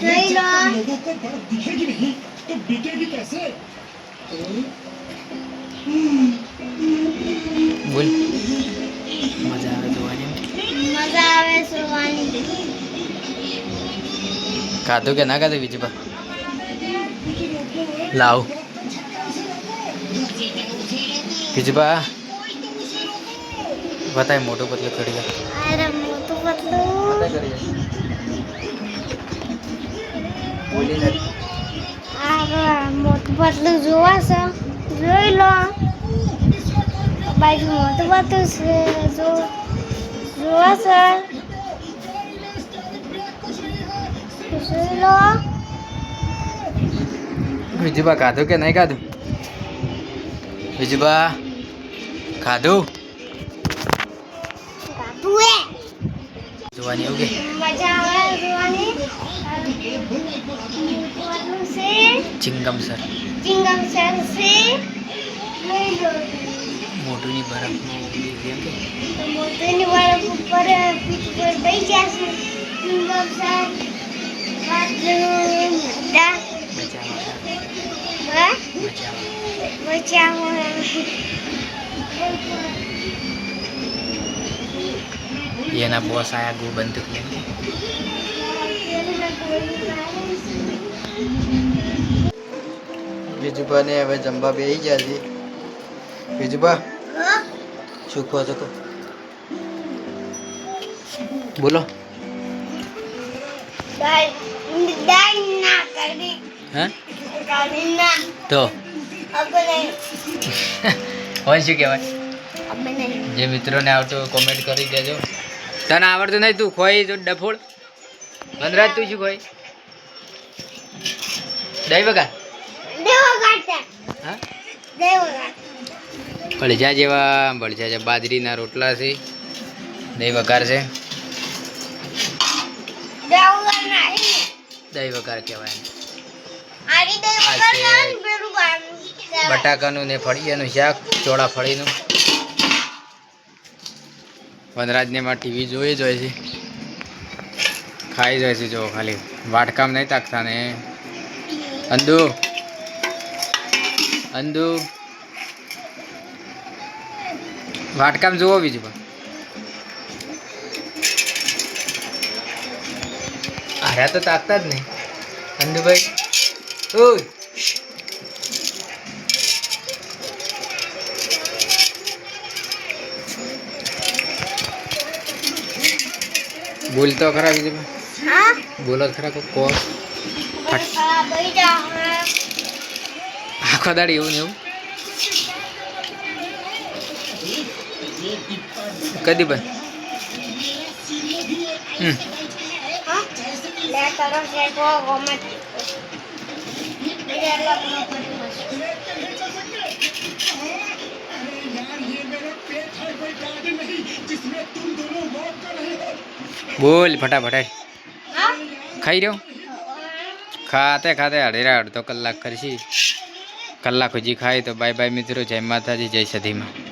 लोगों को बर्फ दिखेगी नहीं तो बिकेगी कैसे? बोल मजा આવે જોવાની મજા આવે જોવાની ખાધું કે ના ખાધું બીજું લાવ બીજું बताए मोटू पतलू खड़ी गया अरे मोटू पतलू बोली नहीं अरे मोटू पतलू जोवा से જોઈ લો બાજુ મોટું પતલુ છે જોવા છે જોઈ લો બીજું ખાધું કે નહીં ખાધું બીજું ખાધું જોવાની એવું કે મજા આવે જોવાની મોટું છે ચિંગમ સર છે લઈ લો મોટુની બરફ એમ કે મોટુની બરફ ઉપર પીઠ પર બેસી જશે ચિંગમ સર વાતનું મોટા બચાવો એના બોસ આયા ગો બંદૂક લઈને બીજું ને હવે જમવા બેસી ગયા છે બીજું શું ખો છો બોલો હા તો હોય શું કહેવાય જે મિત્રોને આવતું કોમેન્ટ કરી દેજો તને આવડતું નહીં તું ખોઈ જો ડફોળ બંધરાજ તું શું ખોઈ દહીં વગા હા ભળજા જેવા ભળજા છે બાજરીના રોટલા છે દહીં વઘાર છે દહીં વઘાર કહેવાય બટાકાનું ને ફળિયાનું શાક ચોળા ફળીનું વનરાજને માં ટીવી જોઈ જ હોય છે ખાઈ જાય છે જો ખાલી વાટકામ નહીં તાકતા ને અંદુ વાટકામ જોવો બીજું પણ હાર્યા તો તાકતા જ નહીં અંદુભાઈ ઓય બોલતો ખરા બીજું બોલો ખરા કો આખો દાડી એવું ને એવું કદી ભાઈ બોલ ફટાફટ ખાઈ રહ્યો ખાતે ખાતે અડધો કલાક કરશી કલાક હજી ખાય તો બાય બાય મિત્રો જય માતાજી જય સધીમાં